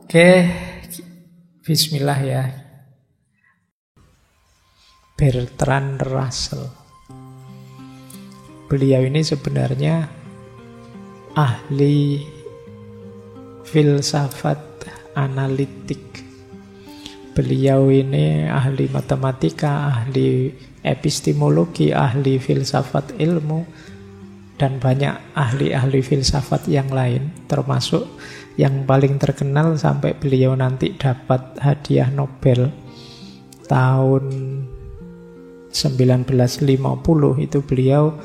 Oke, bismillah ya. Bertrand Russell. Beliau ini sebenarnya ahli filsafat analitik. Beliau ini ahli matematika, ahli epistemologi, ahli filsafat ilmu, dan banyak ahli-ahli filsafat yang lain, termasuk yang paling terkenal sampai beliau nanti dapat hadiah Nobel tahun 1950 itu beliau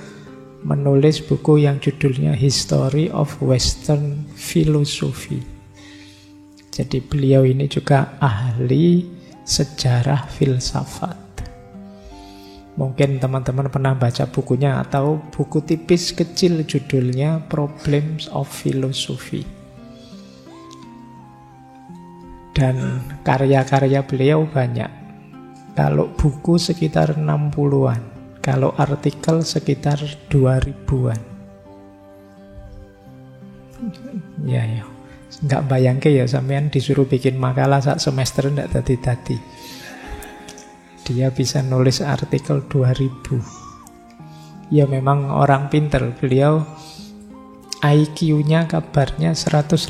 menulis buku yang judulnya History of Western Philosophy. Jadi beliau ini juga ahli sejarah filsafat. Mungkin teman-teman pernah baca bukunya atau buku tipis kecil judulnya Problems of Philosophy. Dan karya-karya beliau banyak. Kalau buku sekitar 60-an, kalau artikel sekitar 2000-an. Ya. Nggak bayangke ya sampean disuruh bikin makalah sak semester ndak tadi-tadi. Dia bisa nulis artikel 2000. Ya memang orang pinter. Beliau IQ-nya kabarnya 180.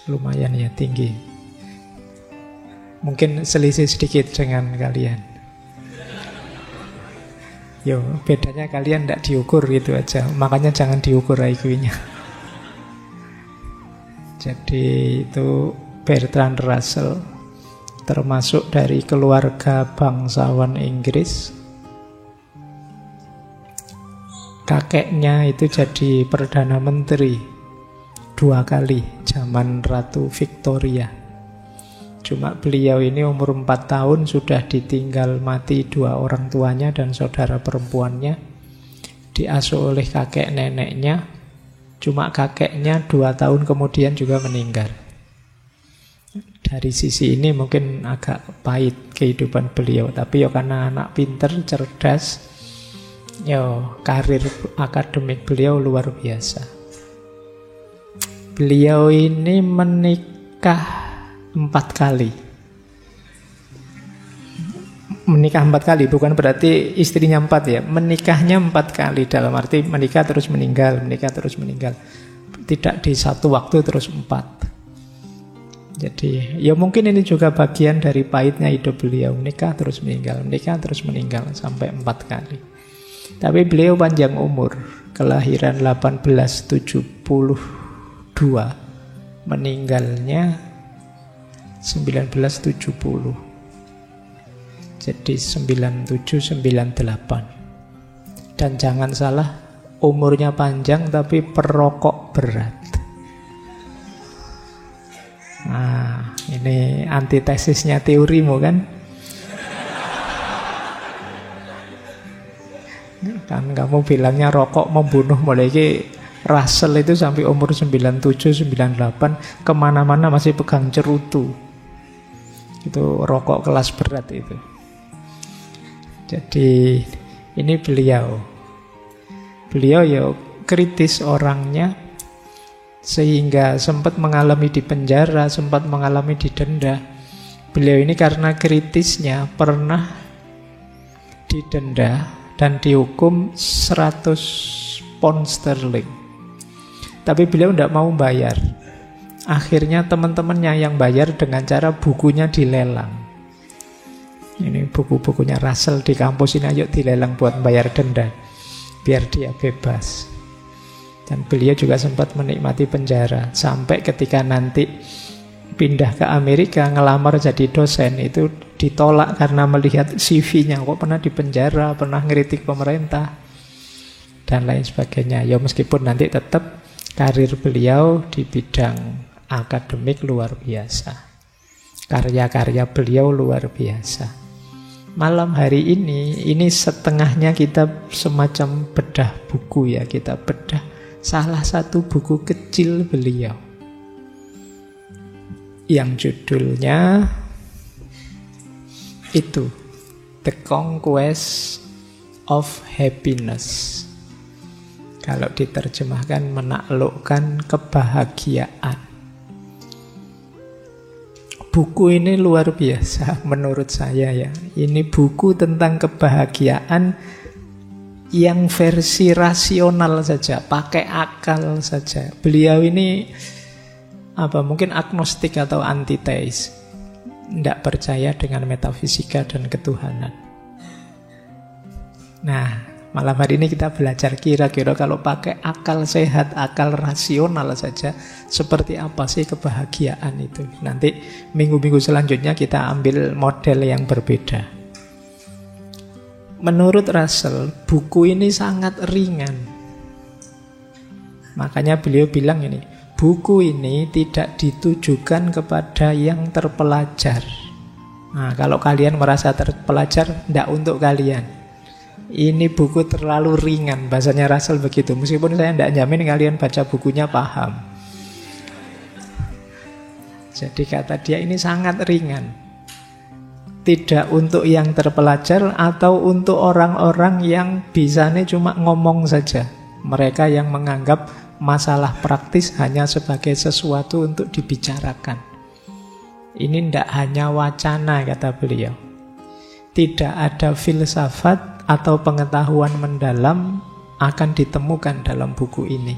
Lumayan ya tinggi. Mungkin selisih sedikit dengan kalian. Yo, bedanya kalian ndak diukur gitu aja. Makanya jangan diukur IQ-nya. Jadi itu Bertrand Russell, termasuk dari keluarga bangsawan Inggris. Kakeknya itu jadi Perdana Menteri 2 kali zaman Ratu Victoria. Cuma beliau ini umur 4 tahun sudah ditinggal mati 2 orang tuanya dan saudara perempuannya. Diasuh oleh kakek neneknya. Cuma kakeknya 2 tahun kemudian juga meninggal. Dari sisi ini mungkin agak pahit kehidupan beliau. Tapi ya karena anak pinter, cerdas, ya karir akademik beliau luar biasa. Beliau ini menikah 4 kali. Menikah 4 kali bukan berarti istrinya 4 ya. Menikahnya 4 kali dalam arti menikah terus meninggal, menikah terus meninggal. Tidak di satu waktu terus 4. Jadi ya mungkin ini juga bagian dari pahitnya hidup beliau. Menikah terus meninggal sampai 4 kali. Tapi beliau panjang umur. Kelahiran 1872, meninggalnya 1970. Jadi 97-98. Dan jangan salah, umurnya panjang tapi perokok berat. Nah, ini antitesisnya teorimu kan? Kan kamu bilangnya rokok membunuh, mulai Russell itu sampai umur 97-98 kemana-mana masih pegang cerutu. Itu rokok kelas berat itu. Jadi ini beliau ya kritis orangnya, sehingga sempat mengalami di penjara, sempat mengalami didenda. Beliau ini karena kritisnya pernah didenda dan dihukum 100 pound sterling. Tapi beliau tidak mau bayar. Akhirnya teman-temannya yang bayar dengan cara bukunya dilelang. Ini buku-bukunya Russell di kampus ini, ayo dilelang buat bayar denda, biar dia bebas. Dan beliau juga sempat menikmati penjara. Sampai ketika nanti pindah ke Amerika, ngelamar jadi dosen, itu ditolak karena melihat CV-nya. Kok pernah di penjara, pernah ngeritik pemerintah, dan lain sebagainya. Ya meskipun nanti tetap karir beliau di bidang akademik luar biasa. Karya-karya beliau luar biasa. Malam hari ini setengahnya kita semacam bedah buku ya. Kita bedah salah satu buku kecil beliau yang judulnya itu The Conquest of Happiness. Kalau diterjemahkan menaklukkan kebahagiaan. buku ini luar biasa menurut saya ya. Ini buku tentang kebahagiaan yang versi rasional saja, pakai akal saja. Beliau ini mungkin agnostik atau antiteis, tidak percaya dengan metafisika dan ketuhanan. Nah, malam hari ini kita belajar kira-kira kalau pakai akal sehat, akal rasional saja, seperti apa sih kebahagiaan itu. Nanti minggu-minggu selanjutnya kita ambil model yang berbeda. Menurut Russell, buku ini sangat ringan. Makanya beliau bilang ini, buku ini tidak ditujukan kepada yang terpelajar. Nah, kalau kalian merasa terpelajar, tidak untuk kalian. Ini buku terlalu ringan, bahasanya Russell begitu. Meskipun saya tidak jamin kalian baca bukunya paham. Jadi kata dia ini sangat ringan. Tidak untuk yang terpelajar atau untuk orang-orang yang bisanya cuma ngomong saja. Mereka yang menganggap masalah praktis hanya sebagai sesuatu untuk dibicarakan. Ini tidak hanya wacana, kata beliau. Tidak ada filsafat atau pengetahuan mendalam akan ditemukan dalam buku ini.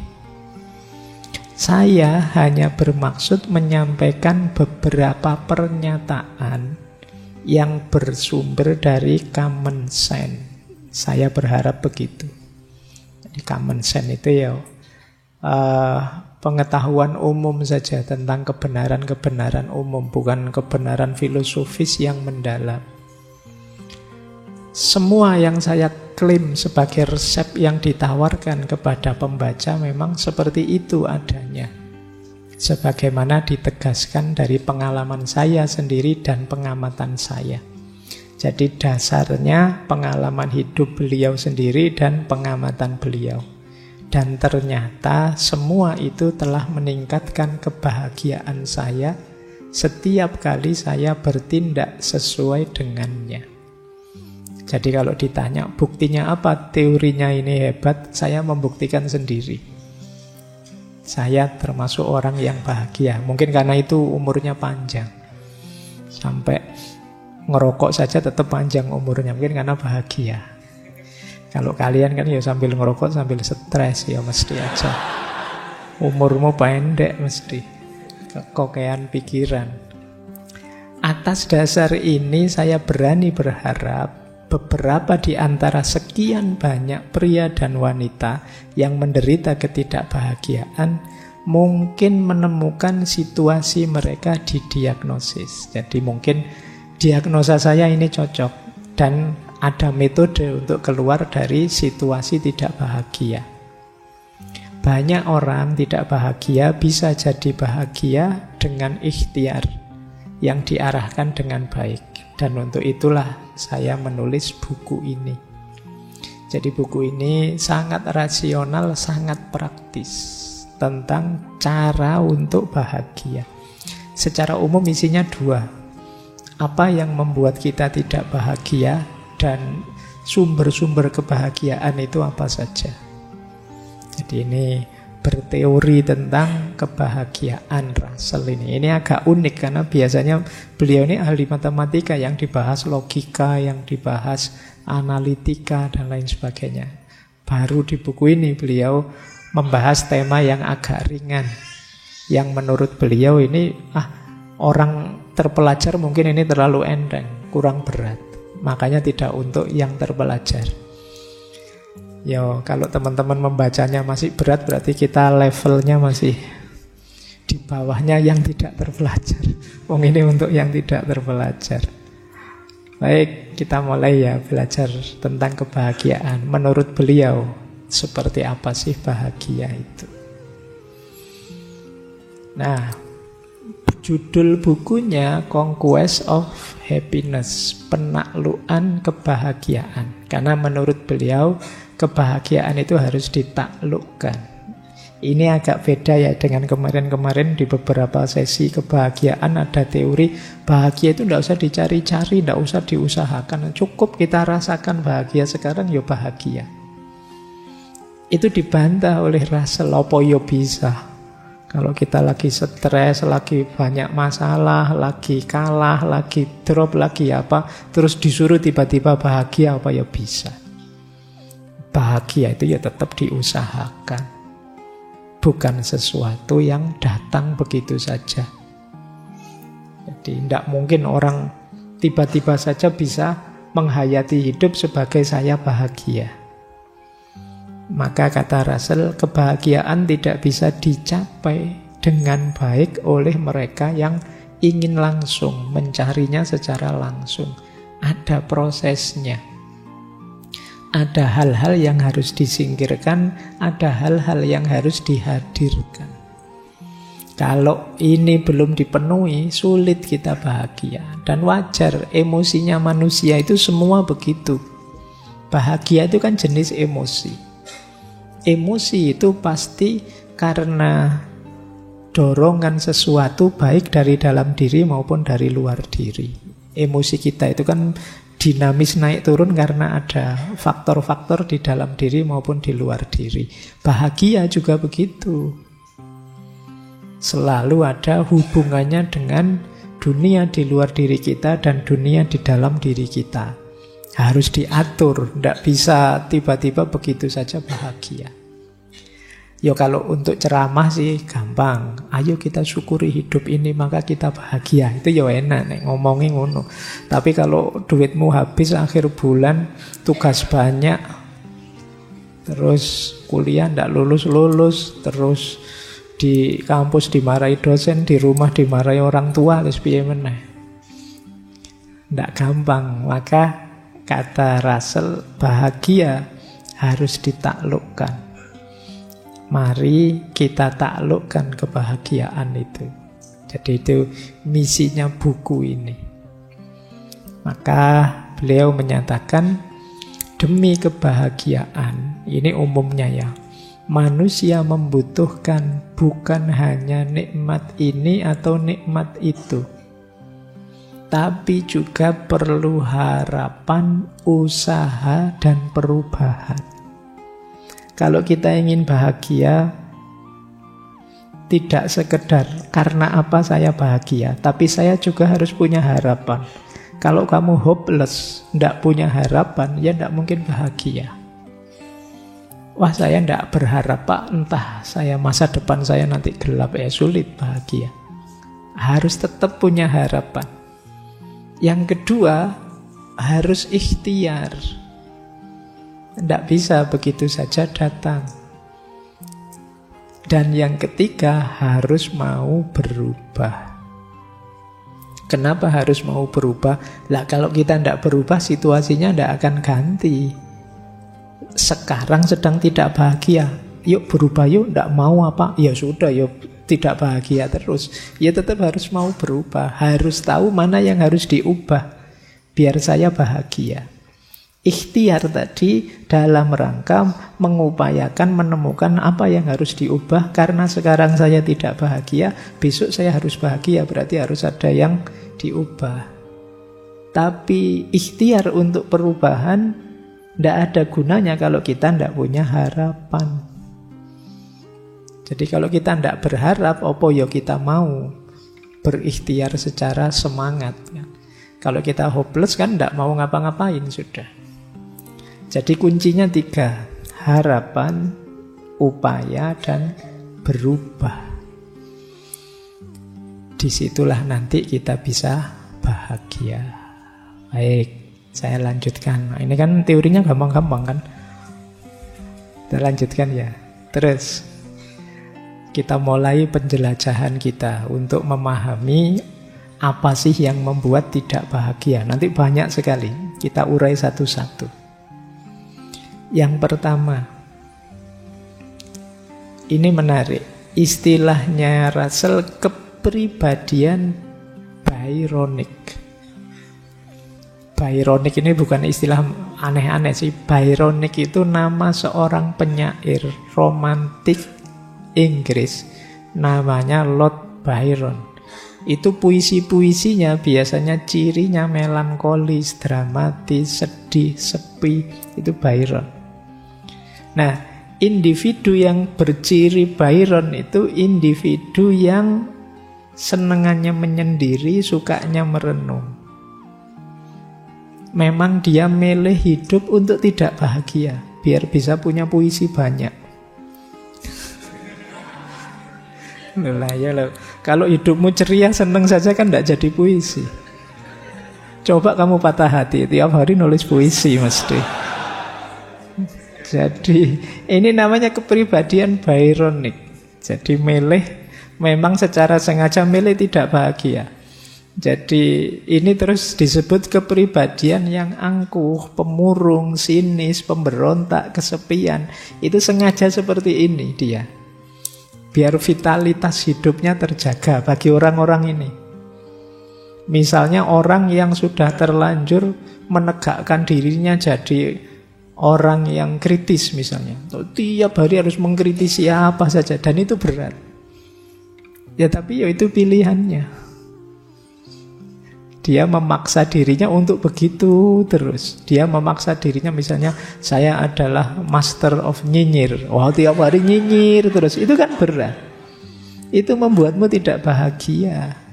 Saya hanya bermaksud menyampaikan beberapa pernyataan yang bersumber dari common sense. Saya berharap begitu. Jadi common sense itu ya pengetahuan umum saja tentang kebenaran-kebenaran umum, bukan kebenaran filosofis yang mendalam. Semua yang saya klaim sebagai resep yang ditawarkan kepada pembaca memang seperti itu adanya. Sebagaimana ditegaskan dari pengalaman saya sendiri dan pengamatan saya. Jadi dasarnya pengalaman hidup beliau sendiri dan pengamatan beliau. Dan ternyata semua itu telah meningkatkan kebahagiaan saya setiap kali saya bertindak sesuai dengannya. Jadi kalau ditanya buktinya apa teorinya ini hebat, saya membuktikan sendiri. Saya termasuk orang yang bahagia. Mungkin karena itu umurnya panjang. Sampai ngerokok saja tetap panjang umurnya. Mungkin karena bahagia. Kalau kalian kan ya sambil ngerokok sambil stres ya mesti aja. Umurmu pendek mesti. Kekokean pikiran. Atas dasar ini saya berani berharap beberapa di antara sekian banyak pria dan wanita yang menderita ketidakbahagiaan mungkin menemukan situasi mereka di diagnosis. Jadi mungkin diagnosa saya ini cocok dan ada metode untuk keluar dari situasi tidak bahagia. Banyak orang tidak bahagia bisa jadi bahagia dengan ikhtiar yang diarahkan dengan baik. Dan untuk itulah saya menulis buku ini. Jadi buku ini sangat rasional, sangat praktis tentang cara untuk bahagia. Secara umum isinya dua. Apa yang membuat kita tidak bahagia dan sumber-sumber kebahagiaan itu apa saja. Jadi ini berteori tentang kebahagiaan Russell ini. Ini agak unik karena biasanya beliau ini ahli matematika, yang dibahas logika, yang dibahas analitika dan lain sebagainya. Baru di buku ini beliau membahas tema yang agak ringan, yang menurut beliau ini orang terpelajar mungkin ini terlalu enteng, kurang berat, makanya tidak untuk yang terpelajar. Kalau teman-teman membacanya masih berat, berarti kita levelnya masih di bawahnya yang tidak terpelajar. Ini untuk yang tidak terpelajar. Baik, kita mulai ya belajar tentang kebahagiaan. Menurut beliau, seperti apa sih bahagia itu? Nah, judul bukunya Conquest of Happiness, penaklukan kebahagiaan. Karena menurut beliau kebahagiaan itu harus ditaklukkan. Ini agak beda ya dengan kemarin-kemarin di beberapa sesi kebahagiaan ada teori bahagia itu tidak usah dicari-cari, tidak usah diusahakan. Cukup kita rasakan bahagia sekarang ya bahagia. Itu dibantah oleh Russell, apa ya bisa. Kalau kita lagi stres, lagi banyak masalah, lagi kalah, lagi drop, lagi apa, terus disuruh tiba-tiba bahagia, apa ya bisa. Bahagia itu ya tetap diusahakan. Bukan sesuatu yang datang begitu saja. Jadi tidak mungkin orang tiba-tiba saja bisa menghayati hidup sebagai saya bahagia. Maka kata Russell, kebahagiaan tidak bisa dicapai dengan baik oleh mereka yang ingin langsung, mencarinya secara langsung. Ada prosesnya. Ada hal-hal yang harus disingkirkan, ada hal-hal yang harus dihadirkan. Kalau ini belum dipenuhi, sulit kita bahagia. Dan wajar, emosinya manusia itu semua begitu. Bahagia itu kan jenis emosi. Emosi itu pasti karena dorongan sesuatu baik dari dalam diri maupun dari luar diri. Emosi kita itu kan dinamis naik turun karena ada faktor-faktor di dalam diri maupun di luar diri. Bahagia juga begitu. Selalu ada hubungannya dengan dunia di luar diri kita dan dunia di dalam diri kita. Harus diatur, tidak bisa tiba-tiba begitu saja bahagia. Ya kalau untuk ceramah sih gampang. Ayo kita syukuri hidup ini maka kita bahagia. Itu ya enak nek ngomongin ngono. Tapi kalau duitmu habis akhir bulan, tugas banyak, terus kuliah tidak lulus-lulus, terus di kampus dimarahi dosen, di rumah dimarahi orang tua, terus piye meneh. Tidak gampang. Maka kata Russell, bahagia harus ditaklukkan. Mari kita taklukkan kebahagiaan itu. Jadi itu misinya buku ini. Maka beliau menyatakan, demi kebahagiaan, ini umumnya ya, manusia membutuhkan bukan hanya nikmat ini atau nikmat itu, tapi juga perlu harapan, usaha, dan perubahan. Kalau kita ingin bahagia, tidak sekedar karena apa saya bahagia, tapi saya juga harus punya harapan. Kalau kamu hopeless, tidak punya harapan, ya tidak mungkin bahagia. Wah, saya tidak berharap Pak, entah saya masa depan saya nanti gelap, ya sulit bahagia. Harus tetap punya harapan. Yang kedua, harus ikhtiar. Tidak bisa begitu saja datang. Dan yang ketiga, harus mau berubah. Kenapa harus mau berubah? Lah kalau kita tidak berubah, situasinya tidak akan ganti. Sekarang sedang tidak bahagia, yuk berubah yuk, tidak mau apa? Ya sudah, yuk tidak bahagia terus. Ya tetap harus mau berubah. Harus tahu mana yang harus diubah biar saya bahagia. Ikhtiar tadi dalam rangka mengupayakan menemukan apa yang harus diubah. Karena sekarang saya tidak bahagia, besok saya harus bahagia, berarti harus ada yang diubah. Tapi ikhtiar untuk perubahan tidak ada gunanya kalau kita tidak punya harapan. Jadi kalau kita tidak berharap, opo yo kita mau berikhtiar secara semangat. Kalau kita hopeless kan tidak mau ngapa-ngapain sudah. Jadi kuncinya 3, harapan, upaya, dan berubah. Disitulah nanti kita bisa bahagia. Baik, saya lanjutkan. Nah, ini kan teorinya gampang-gampang kan? Kita lanjutkan ya. Terus kita mulai penjelajahan kita untuk memahami apa sih yang membuat tidak bahagia. Nanti banyak sekali, kita urai satu-satu. Yang pertama, ini menarik, istilahnya Russell, kepribadian Byronic. Byronic ini bukan istilah aneh-aneh sih. Byronic itu nama seorang penyair romantik Inggris, namanya Lord Byron. Itu puisi-puisinya biasanya cirinya melankolis, dramatis, sedih, sepi. Itu Byron. Nah, individu yang berciri Byron itu individu yang senengannya menyendiri, sukanya merenung. Memang dia milih hidup untuk tidak bahagia, biar bisa punya puisi banyak. Lah ya loh. Kalau hidupmu ceria, seneng saja kan tidak jadi puisi. Coba kamu patah hati, tiap hari nulis puisi mesti. Jadi ini namanya kepribadian Byronic. Jadi milih, memang secara sengaja milih tidak bahagia. Jadi ini terus disebut kepribadian yang angkuh, pemurung, sinis, pemberontak, kesepian. Itu sengaja seperti ini dia, biar vitalitas hidupnya terjaga bagi orang-orang ini. Misalnya orang yang sudah terlanjur menegakkan dirinya jadi orang yang kritis misalnya, tiap hari harus mengkritisi apa saja, dan itu berat. Ya tapi ya itu pilihannya. Dia memaksa dirinya untuk begitu terus. Dia memaksa dirinya misalnya, saya adalah master of nyinyir. Wah, tiap hari nyinyir terus. Itu kan berat. Itu membuatmu tidak bahagia.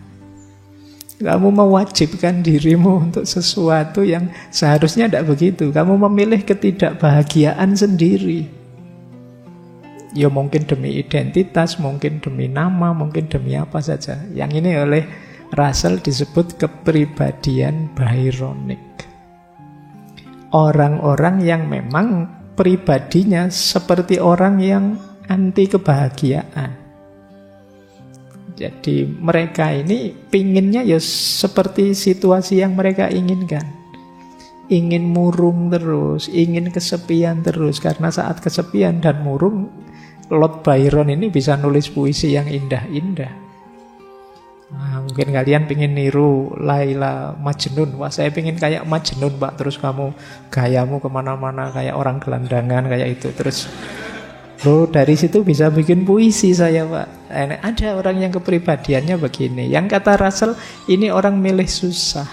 Kamu mewajibkan dirimu untuk sesuatu yang seharusnya tidak begitu. Kamu memilih ketidakbahagiaan sendiri. Ya mungkin demi identitas, mungkin demi nama, mungkin demi apa saja. Yang ini oleh Russell disebut kepribadian Byronic. Orang-orang yang memang pribadinya seperti orang yang anti kebahagiaan. Jadi mereka ini pinginnya ya seperti situasi yang mereka inginkan. Ingin murung terus, ingin kesepian terus. Karena saat kesepian dan murung, Lord Byron ini bisa nulis puisi yang indah-indah. Nah, mungkin kalian pengen niru Laila Majnun. Wah, saya pengen kayak Majnun, Pak. Terus kamu gayamu kemana-mana kayak orang gelandangan kayak itu. Terus dari situ bisa bikin puisi saya, Pak. Ada orang yang kepribadiannya begini. Yang kata Russell, ini orang milih susah.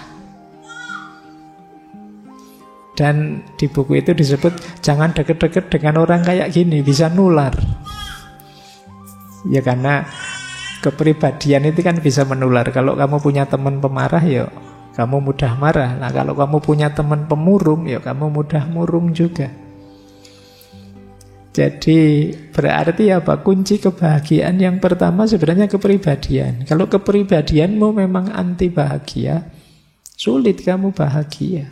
Dan di buku itu disebut jangan deket-deket dengan orang kayak gini, bisa nular. Ya karena kepribadian itu kan bisa menular. Kalau kamu punya teman pemarah, ya kamu mudah marah. Nah, kalau kamu punya teman pemurung, ya kamu mudah murung juga. Jadi berarti apa? Kunci kebahagiaan yang pertama sebenarnya kepribadian. Kalau kepribadianmu memang anti bahagia, sulit kamu bahagia.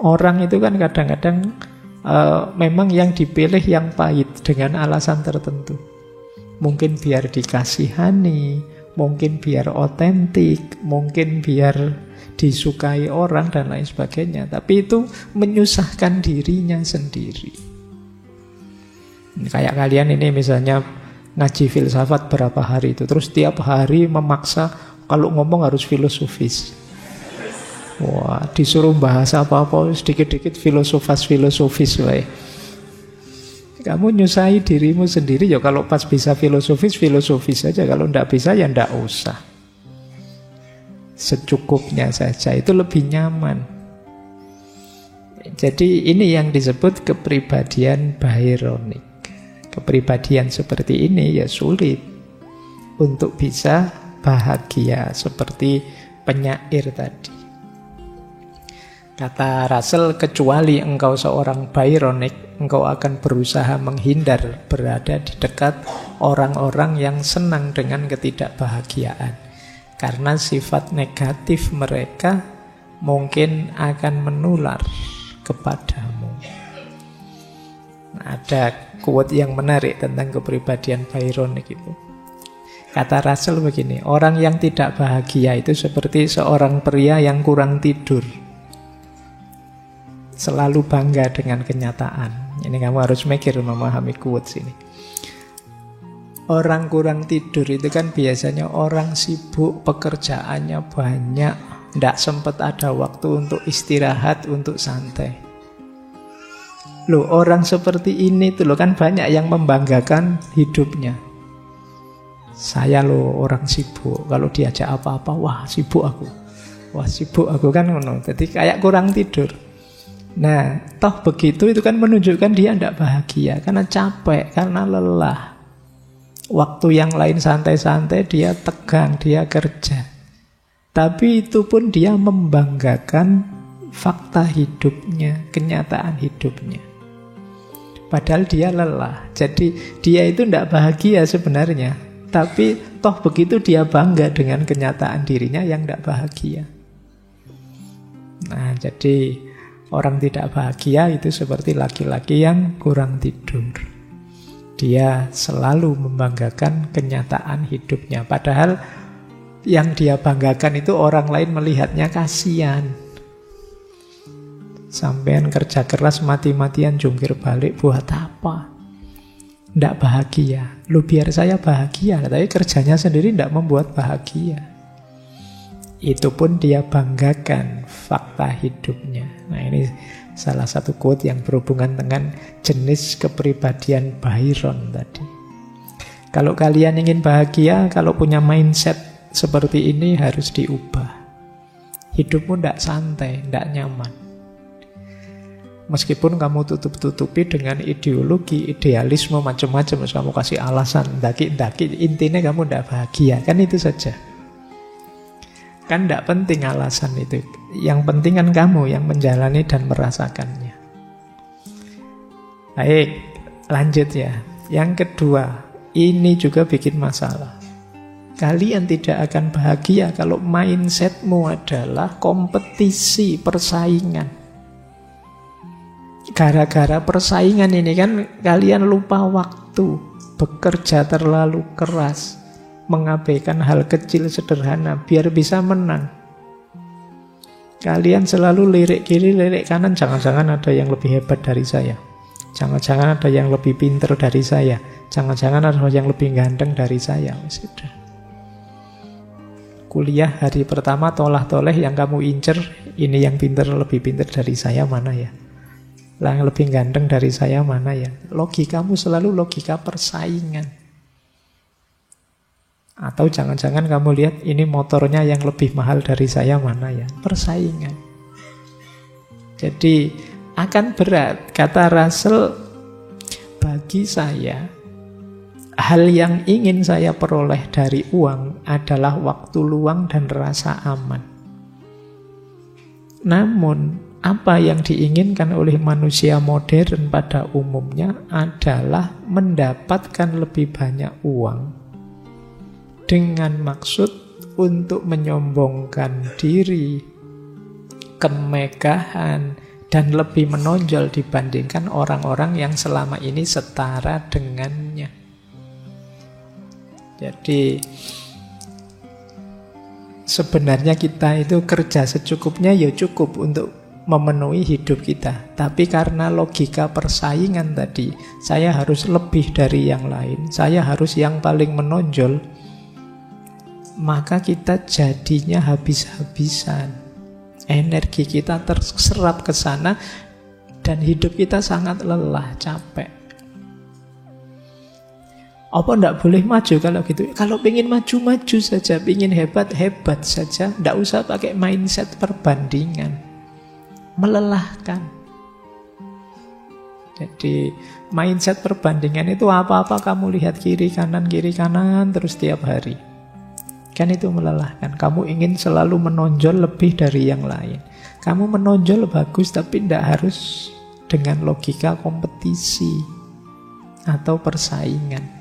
Orang itu kan kadang-kadang memang yang dipilih yang pahit dengan alasan tertentu. Mungkin biar dikasihani, mungkin biar otentik, mungkin biar disukai orang dan lain sebagainya. Tapi itu menyusahkan dirinya sendiri. Kayak kalian ini misalnya ngaji filsafat berapa hari itu, terus tiap hari memaksa kalau ngomong harus filosofis. Wah, disuruh bahas apa-apa sedikit-dikit filosofis wae. Kamu nyusahi dirimu sendiri. Ya kalau pas bisa filosofis saja. Kalau tidak bisa ya tidak usah. Secukupnya saja, itu lebih nyaman. Jadi ini yang disebut kepribadian Byronic. Kepribadian seperti ini ya sulit untuk bisa bahagia seperti penyair tadi. Kata Russell, kecuali engkau seorang Byronic, engkau akan berusaha menghindar berada di dekat orang-orang yang senang dengan ketidakbahagiaan. Karena sifat negatif mereka mungkin akan menular kepadamu. Ada quote yang menarik tentang kepribadian Byronic itu. Kata Russell begini, orang yang tidak bahagia itu seperti seorang pria yang kurang tidur. Selalu bangga dengan kenyataan. Ini kamu harus mikir memahami quotes ini. Orang kurang tidur itu kan biasanya orang sibuk, pekerjaannya banyak, tidak sempat ada waktu untuk istirahat, untuk santai. Loh, orang seperti ini tuh loh kan banyak yang membanggakan hidupnya. Saya loh orang sibuk, kalau diajak apa-apa, wah sibuk aku. Wah sibuk aku kan ngono. Jadi kayak kurang tidur. Nah, toh begitu itu kan menunjukkan dia tidak bahagia karena capek, karena lelah. Waktu yang lain santai-santai dia tegang, dia kerja. Tapi itu pun dia membanggakan fakta hidupnya, kenyataan hidupnya. Padahal dia lelah. Jadi dia itu tidak bahagia sebenarnya. Tapi toh begitu dia bangga dengan kenyataan dirinya yang tidak bahagia. Nah, jadi orang tidak bahagia itu seperti laki-laki yang kurang tidur. Dia selalu membanggakan kenyataan hidupnya. Padahal yang dia banggakan itu orang lain melihatnya kasihan. Sampean kerja keras mati-matian jungkir balik buat apa? Tidak bahagia. Lu biar saya bahagia, tapi kerjanya sendiri tidak membuat bahagia. Itu pun dia banggakan fakta hidupnya. Nah, ini salah satu quote yang berhubungan dengan jenis kepribadian Byron tadi. Kalau kalian ingin bahagia, kalau punya mindset seperti ini harus diubah. Hidupmu tidak santai, tidak nyaman. Meskipun kamu tutup-tutupi dengan ideologi, idealisme, macam-macam, kamu kasih alasan, daki-daki, intinya kamu tidak bahagia. Kan itu saja. Kan tidak penting alasan itu. Yang penting kan kamu yang menjalani dan merasakannya. Baik, lanjut ya. Yang kedua, ini juga bikin masalah. Kalian tidak akan bahagia kalau mindsetmu adalah kompetisi, persaingan. Gara-gara persaingan ini kan kalian lupa waktu, bekerja terlalu keras, mengabaikan hal kecil sederhana biar bisa menang. Kalian selalu lirik kiri, lirik kanan, jangan-jangan ada yang lebih hebat dari saya. Jangan-jangan ada yang lebih pinter dari saya. Jangan-jangan ada yang lebih ganteng dari saya. Sudah. Kuliah hari pertama tolah-toleh yang kamu incer, ini yang pinter, lebih pinter dari saya mana ya? Yang lebih ganteng dari saya mana ya? Logikamu selalu logika persaingan. Atau jangan-jangan kamu lihat ini motornya yang lebih mahal dari saya mana ya? Persaingan. Jadi akan berat. Kata Russell, bagi saya hal yang ingin saya peroleh dari uang adalah waktu luang dan rasa aman. Namun apa yang diinginkan oleh manusia modern pada umumnya adalah mendapatkan lebih banyak uang dengan maksud untuk menyombongkan diri, kemegahan, dan lebih menonjol dibandingkan orang-orang yang selama ini setara dengannya. Jadi sebenarnya kita itu kerja secukupnya ya cukup untuk memenuhi hidup kita. Tapi karena logika persaingan tadi, saya harus lebih dari yang lain, saya harus yang paling menonjol, maka kita jadinya habis-habisan. Energi kita terserap ke sana dan hidup kita sangat lelah, capek. Apa ndak boleh maju kalau gitu? Kalau pengen maju-maju saja, pengen hebat-hebat saja, ndak usah pakai mindset perbandingan. Melelahkan. Jadi mindset perbandingan itu apa-apa kamu lihat kiri kanan terus tiap hari. Kan itu melelahkan. Kamu ingin selalu menonjol lebih dari yang lain. Kamu menonjol bagus tapi tidak harus dengan logika kompetisi atau persaingan.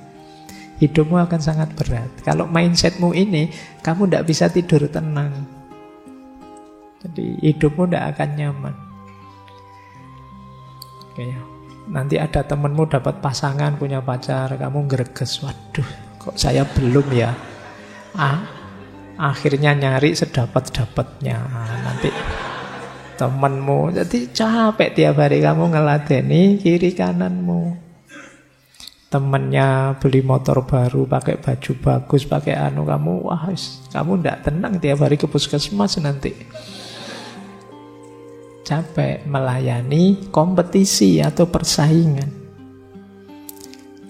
Hidupmu akan sangat berat. Kalau mindsetmu ini, kamu tidak bisa tidur tenang. Jadi hidupmu tidak akan nyaman. Oke, nanti ada temenmu dapat pasangan, punya pacar, kamu greges, waduh, kok saya belum ya? Akhirnya nyari sedapat-dapatnya. Nanti temenmu, jadi capek tiap hari kamu ngeladeni kiri kananmu. Temennya beli motor baru, pakai baju bagus, pakai kamu, kamu tidak tenang tiap hari ke puskesmas nanti. Capek melayani kompetisi atau persaingan.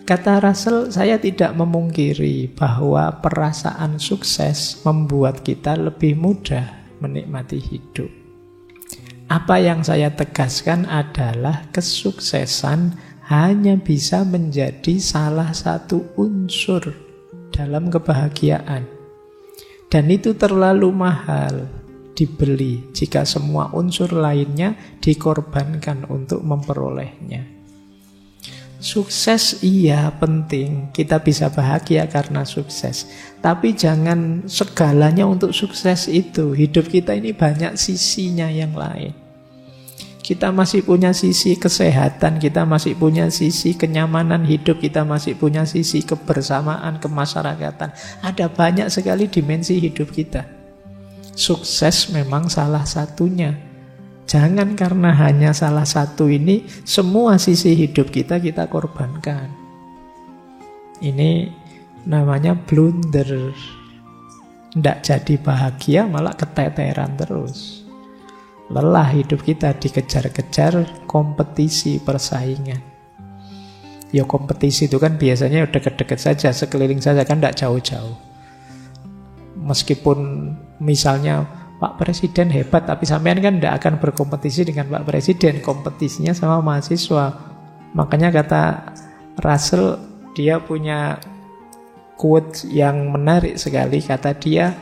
Kata Russell, saya tidak memungkiri bahwa perasaan sukses membuat kita lebih mudah menikmati hidup. Apa yang saya tegaskan adalah kesuksesan hanya bisa menjadi salah satu unsur dalam kebahagiaan. Dan itu terlalu mahal dibeli jika semua unsur lainnya dikorbankan untuk memperolehnya. Sukses iya penting, kita bisa bahagia karena sukses. Tapi jangan segalanya untuk sukses itu. Hidup kita ini banyak sisinya yang lain. Kita masih punya sisi kesehatan, kita masih punya sisi kenyamanan hidup, kita masih punya sisi kebersamaan, kemasyarakatan. Ada banyak sekali dimensi hidup kita. Sukses memang salah satunya. Jangan karena hanya salah satu ini, semua sisi hidup kita korbankan. Ini namanya blunder. Tidak jadi bahagia, malah keteteran terus. Lelah hidup kita dikejar-kejar kompetisi, persaingan. Ya kompetisi itu kan biasanya deket-deket saja, sekeliling saja, kan tidak jauh-jauh. Meskipun misalnya Pak Presiden hebat, tapi sampean kan tidak akan berkompetisi dengan Pak Presiden, kompetisinya sama mahasiswa. Makanya kata Russell, dia punya quote yang menarik sekali. Kata dia,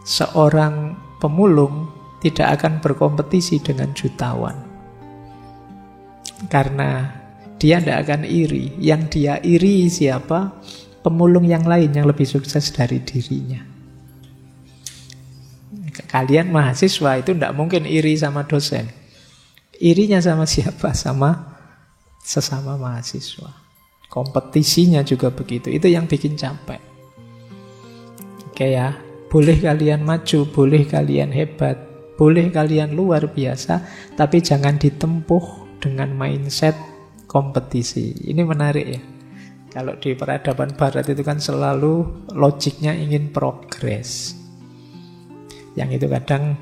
seorang pemulung tidak akan berkompetisi dengan jutawan, karena dia tidak akan iri. Yang dia iri siapa? Pemulung yang lain yang lebih sukses dari dirinya. Kalian mahasiswa itu tidak mungkin iri sama dosen. Irinya sama siapa? Sama sesama mahasiswa. Kompetisinya juga begitu. Itu yang bikin capek. Oke ya, boleh kalian maju, boleh kalian hebat, boleh kalian luar biasa, tapi jangan ditempuh dengan mindset kompetisi. Ini menarik ya. Kalau di peradaban barat itu kan selalu logiknya ingin progres. Yang itu kadang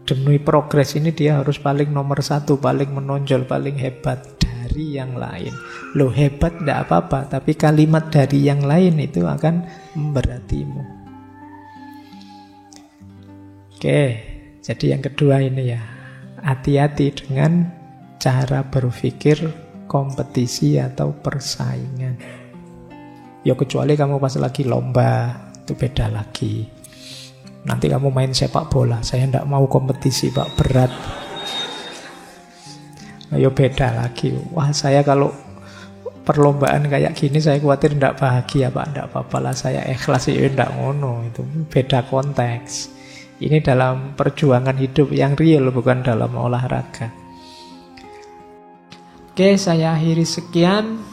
demi progres ini dia harus paling nomor satu, paling menonjol, paling hebat dari yang lain. Loh, hebat tidak apa-apa, tapi kalimat dari yang lain itu akan memberatimu. Oke, jadi yang kedua ini ya, hati-hati dengan cara berpikir kompetisi atau persaingan. Ya kecuali kamu pas lagi lomba, itu beda lagi. Nanti kamu main sepak bola, saya tidak mau kompetisi Pak, berat. Ayo beda lagi. Wah, saya kalau perlombaan kayak gini saya khawatir tidak bahagia Pak. Tidak apa-apa lah, saya ikhlas, ya tidak ngono. Itu beda konteks. Ini dalam perjuangan hidup yang real, bukan dalam olahraga. Oke, saya akhiri sekian.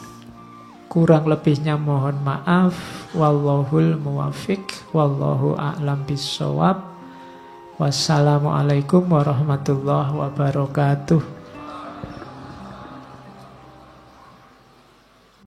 Kurang lebihnya mohon maaf. Wallahul muwafiq, wallahu a'lam bissawab. Wassalamualaikum warahmatullahi wabarakatuh.